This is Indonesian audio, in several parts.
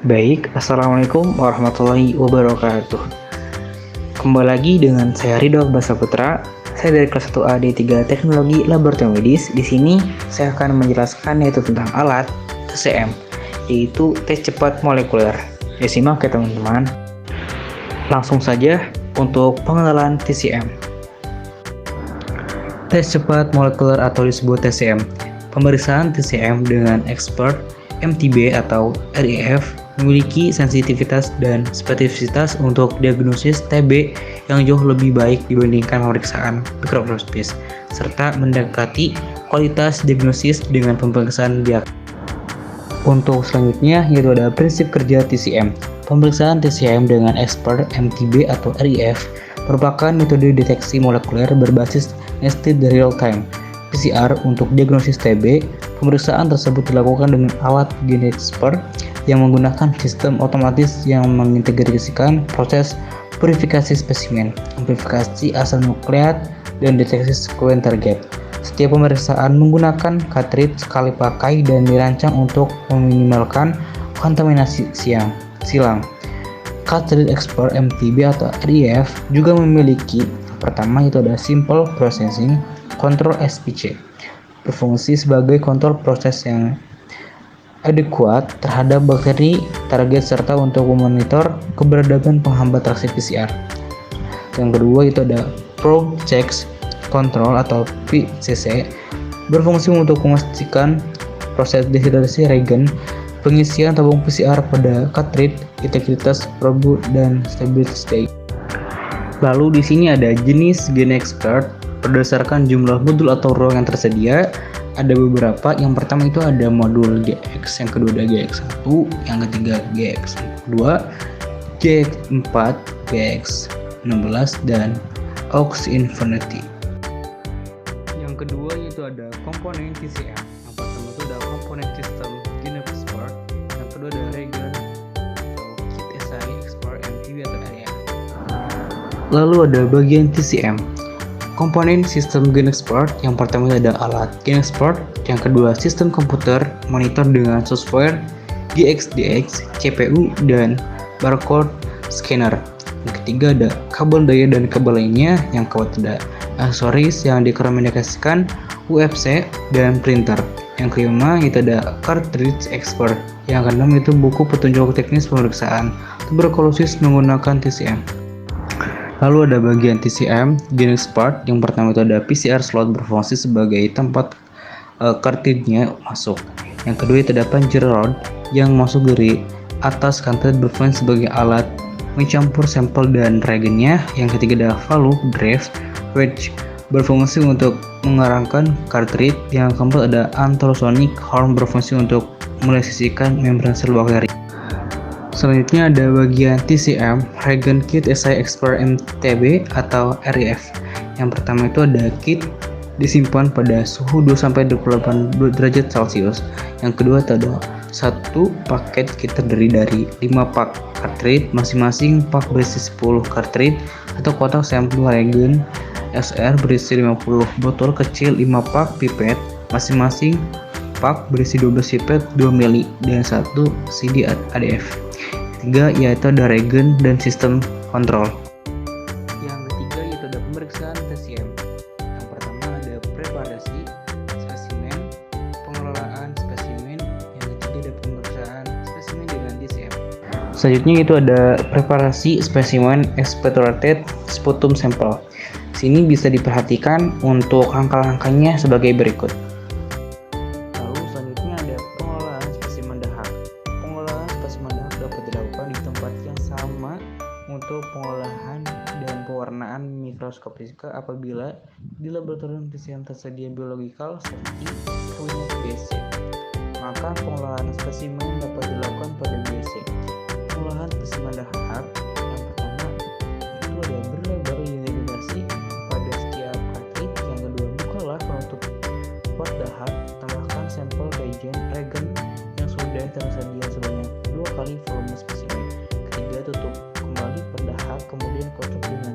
Baik, Assalamualaikum warahmatullahi wabarakatuh. Kembali lagi dengan saya Ridho Basa Putra. Saya dari kelas 1A D3 Teknologi Laboratorium Medis. Di sini saya akan menjelaskan yaitu tentang alat TCM, yaitu tes cepat molekuler. Simak ya teman-teman. Langsung saja untuk pengenalan TCM. Tes cepat molekuler atau disebut TCM. Pemeriksaan TCM dengan expert MTB atau REF memiliki sensitivitas dan spesifisitas untuk diagnosis TB yang jauh lebih baik dibandingkan pemeriksaan mikroskopis, serta mendekati kualitas diagnosis dengan pemeriksaan diagnostik. Untuk selanjutnya yaitu ada prinsip kerja TCM. Pemeriksaan TCM dengan expert MTB atau REF merupakan metode deteksi molekuler berbasis nested real time PCR untuk diagnosis TB. Pemeriksaan tersebut dilakukan dengan alat GeneXpert yang menggunakan sistem otomatis yang mengintegrasikan proses purifikasi spesimen, amplifikasi asal nukleat, dan deteksi sekuen target. Setiap pemeriksaan menggunakan cartridge sekali pakai dan dirancang untuk meminimalkan kontaminasi silang. Cartridge Expert MTB atau REF juga memiliki pertama itu ada Simple Processing Control SPC, berfungsi sebagai kontrol proses yang adekuat terhadap bakteri target serta untuk memonitor keberadaan penghambat reaksi PCR. Yang kedua itu ada Probe Check Control atau PCC, berfungsi untuk memastikan proses dehidrasi reagen, pengisian tabung PCR pada cartridge, integritas probe, dan stabilitas daya. Lalu di sini ada jenis GeneXpert berdasarkan jumlah modul atau ruang yang tersedia. Ada beberapa. Yang pertama itu ada modul GX, yang kedua ada GX1, yang ketiga GX2, GX4, GX16, dan AUX Infinity. Yang kedua itu ada komponen TCM. Yang pertama itu ada komponen sistem GeneXpert, yang kedua ada reagen atau kit SI Expert MTB atau REF. Lalu ada bagian TCM. Komponen sistem GeneXpert, yang pertama ada alat GeneXpert, yang kedua sistem komputer monitor dengan software GXDX, CPU, dan barcode scanner. Yang ketiga ada kabel daya dan kabel lainnya. Yang keempat ada aksesoris yang dikomunikasikan UFC dan printer. Yang kelima itu ada cartridge expert. Yang keenam itu buku petunjuk teknis pemeriksaan tuberkulosis menggunakan TCM. Lalu ada bagian TCM GeneXpert. Yang pertama itu ada PCR slot, berfungsi sebagai tempat cartridge-nya masuk. Yang kedua itu ada puncher rod yang masuk dari atas cartridge, berfungsi sebagai alat mencampur sampel dan reagennya. Yang ketiga ada valve drive wedge, berfungsi untuk mengarahkan cartridge. Yang keempat ada ultrasonic horn, berfungsi untuk melisisikan membran sel bakteri. Selanjutnya ada bagian TCM Reagen Kit SI Expert MTB atau REF. Yang pertama itu ada kit disimpan pada suhu 2-28 derajat Celcius. Yang kedua ada satu paket kit terdiri dari 5 pak cartridge, masing-masing pak berisi 10 cartridge atau kotak sampel reagen SR berisi 50 botol kecil, 5 pak pipet, masing-masing pak berisi 12 pipet 2 ml dan 1 CD ADF. Ketiga yaitu ada reagen dan sistem kontrol. Yang ketiga yaitu ada pemeriksaan TCM. Yang pertama ada preparasi spesimen, pengelolaan spesimen. Yang ketiga ada pemeriksaan spesimen dengan TCM. Selanjutnya itu ada preparasi spesimen expectorated sputum sample. Sini bisa diperhatikan untuk langkah-langkahnya sebagai berikut. Lalu selanjutnya ada pengolahan spesimen dahak. Pengolahan spesimen dahak dapat dilakukan di tempat yang sama untuk pengolahan dan pewarnaan mikroskopika apabila di laboratorium TCM tersedia biological safety cabinet BSC. Maka pengolahan spesimen dapat dilakukan pada BSC. Pengolahan spesimen dahak yang pertama itu ada berlebar identifikasi pada setiap cartridge. Yang kedua, bukalah penutup pot dahak, tambahkan sampel reagen yang sudah tersedia sebanyak 2 kali volume spesimen. Ketiga, tutup kembali per dahak, kemudian kocok dengan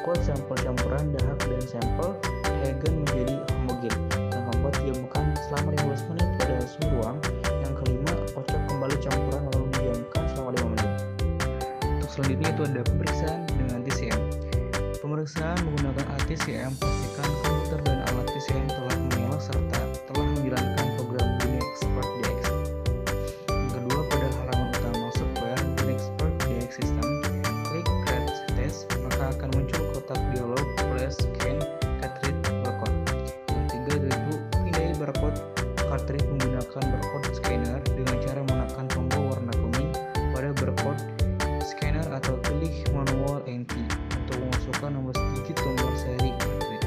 kuat sampel campuran dahak dan sampel reagen menjadi homogen. Yang keempat, diamkan selama 15 menit pada suhu ruang. Yang kelima, kocok kembali campuran lalu didiamkan selanjutnya itu ada pemeriksaan dengan TCM. Pemeriksaan menggunakan alat TCM, pastikan komputer dan alat TCM telah menyala serta telah menjalankan program GainExpert DX. Yang kedua, pada halaman utama software GainExpert DX System, klik Create Test, maka akan muncul kotak dialog Please Scan Cartridge Barcode. Yang ketiga yaitu pindai barcode cartridge menggunakan barcode scanner dengan cara menekan tombol warna kuning pada barcode scanner atau pilih manual entry untuk memasukkan nomor sedikit tombol seri cartridge.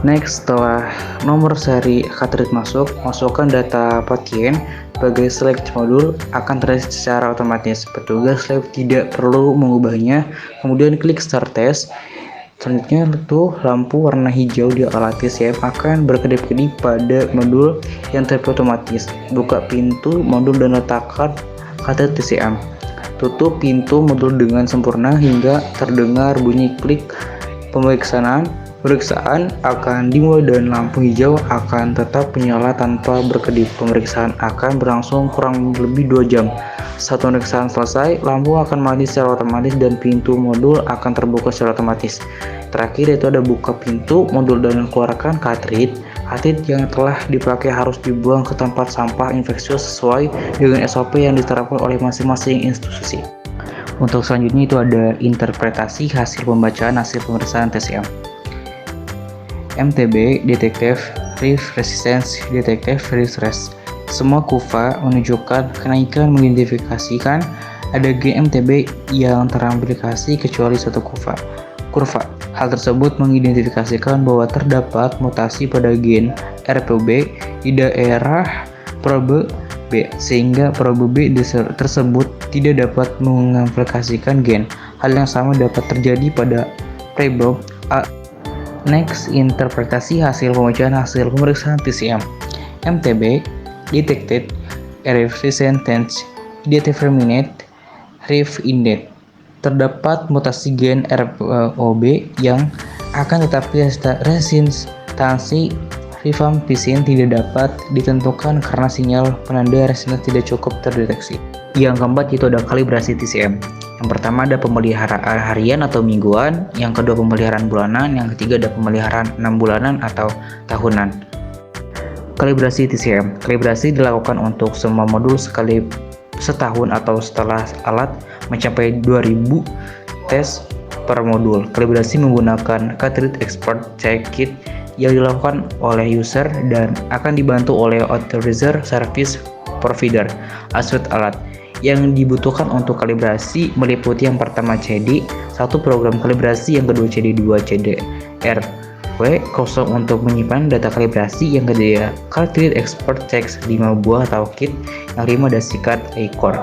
Next, setelah nomor seri cartridge masuk, masukkan data pasien sebagai select modul akan terlihat secara otomatis. Petugas lab tidak perlu mengubahnya. Kemudian klik Start Test. Selanjutnya itu lampu warna hijau di alat TCM akan berkedip-kedip pada modul yang otomatis. Buka pintu modul dan letakkan cartridge TCM. Tutup pintu modul dengan sempurna hingga terdengar bunyi klik. Pemeriksaan akan dimulai dan lampu hijau akan tetap menyala tanpa berkedip. Pemeriksaan akan berlangsung kurang lebih 2 jam. Saat pemeriksaan selesai, lampu akan mati secara otomatis dan pintu modul akan terbuka secara otomatis. Terakhir yaitu ada buka pintu modul dan keluarkan cartridge. Cartridge yang telah dipakai harus dibuang ke tempat sampah infeksius sesuai dengan SOP yang diterapkan oleh masing-masing institusi. Untuk selanjutnya itu ada interpretasi hasil pembacaan hasil pemeriksaan TCM. MTB Detective Reef Resistance Detective Refresh. Semua kurva menunjukkan kenaikan mengidentifikasikan ada gen MTB yang teraplikasi kecuali satu kurva. Hal tersebut mengidentifikasikan bahwa terdapat mutasi pada gen RPB di daerah probe B, sehingga probe B tersebut tidak dapat mengaplikasikan gen. Hal yang sama dapat terjadi pada preprobe A. Next, interpretasi hasil pembacaan hasil pemeriksaan TCM. MTB detected a resistant determinate reef index. Terdapat mutasi gen RPOB yang akan tetapi resistansi rifampicin tidak dapat ditentukan karena sinyal penanda resistansi tidak cukup terdeteksi. Yang keempat itu ada kalibrasi TCM. Yang pertama ada pemeliharaan harian atau mingguan, yang kedua pemeliharaan bulanan, yang ketiga ada pemeliharaan 6 bulanan atau tahunan. Kalibrasi TCM. Kalibrasi dilakukan untuk semua modul sekali setahun atau setelah alat mencapai 2000 tes per modul. Kalibrasi menggunakan cartridge expert check kit yang dilakukan oleh user dan akan dibantu oleh authorizer service provider asuransi alat. Yang dibutuhkan untuk kalibrasi meliputi yang pertama CD, satu program kalibrasi, yang kedua CD2 CDR W0 untuk menyimpan data kalibrasi, yang kedua cartridge expert checks 5 buah atau kit, yang kelima ada sikat A-core.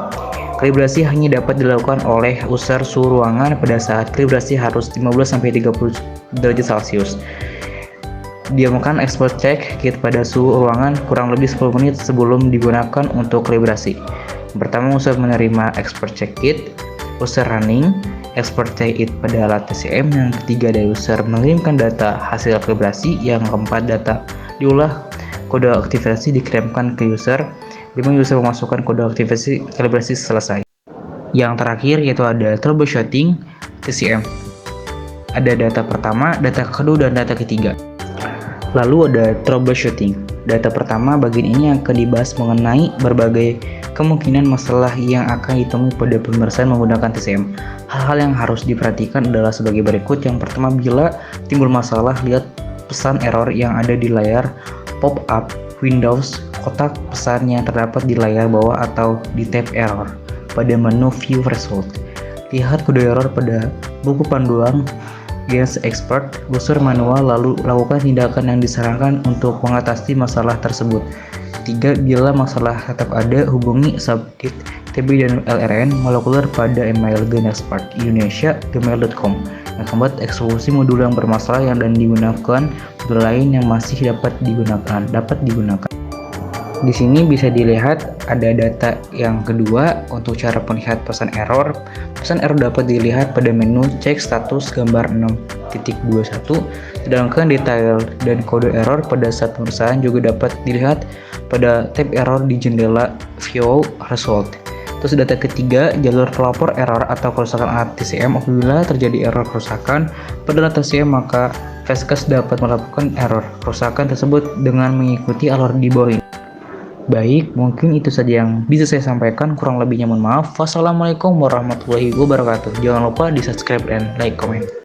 Kalibrasi hanya dapat dilakukan oleh user suhu ruangan pada saat kalibrasi harus 15-30 derajat Celcius. Diamkan expert check kit pada suhu ruangan kurang lebih 10 menit sebelum digunakan untuk kalibrasi. Pertama, user menerima expert check kit, user running expert check kit pada alat TCM, yang ketiga ada user mengirimkan data hasil kalibrasi, yang keempat data diolah, kode aktivasi dikirimkan ke user, 5 user memasukkan kode aktivasi kalibrasi selesai. Yang terakhir yaitu ada troubleshooting TCM. Ada data pertama, data kedua, dan data ketiga. Lalu ada troubleshooting. Data pertama bagian ini akan dibahas mengenai berbagai kemungkinan masalah yang akan ditemui pada pemeriksaan menggunakan TCM. Hal-hal yang harus diperhatikan adalah sebagai berikut. Yang pertama, bila timbul masalah, lihat pesan error yang ada di layar pop-up Windows, kotak pesan yang terdapat di layar bawah atau di tab error pada menu View Result. Lihat kode error pada buku panduan GainExpert, user manual, lalu lakukan tindakan yang disarankan untuk mengatasi masalah tersebut. 3. Bila masalah tetap ada, hubungi subject TB dan LRN molekuler pada email gainexpert.indonesia@gmail.com. Yang keempat, eksekusi modul yang bermasalah dan digunakan modul lain yang masih dapat digunakan. Di sini bisa dilihat ada data yang kedua untuk cara melihat pesan error. Pesan error dapat dilihat pada menu cek status gambar 6.21, sedangkan detail dan kode error pada saat pemeriksaan juga dapat dilihat pada tab error di jendela View Result. Terus data ketiga, jalur pelapor error atau kerusakan alat TCM. Apabila terjadi error kerusakan pada alat TCM, maka Fastcast dapat melakukan error kerusakan tersebut dengan mengikuti alur di bawah ini. Baik, mungkin itu saja yang bisa saya sampaikan. Kurang lebihnya mohon maaf. Wassalamualaikum warahmatullahi wabarakatuh. Jangan lupa di subscribe dan like, komen.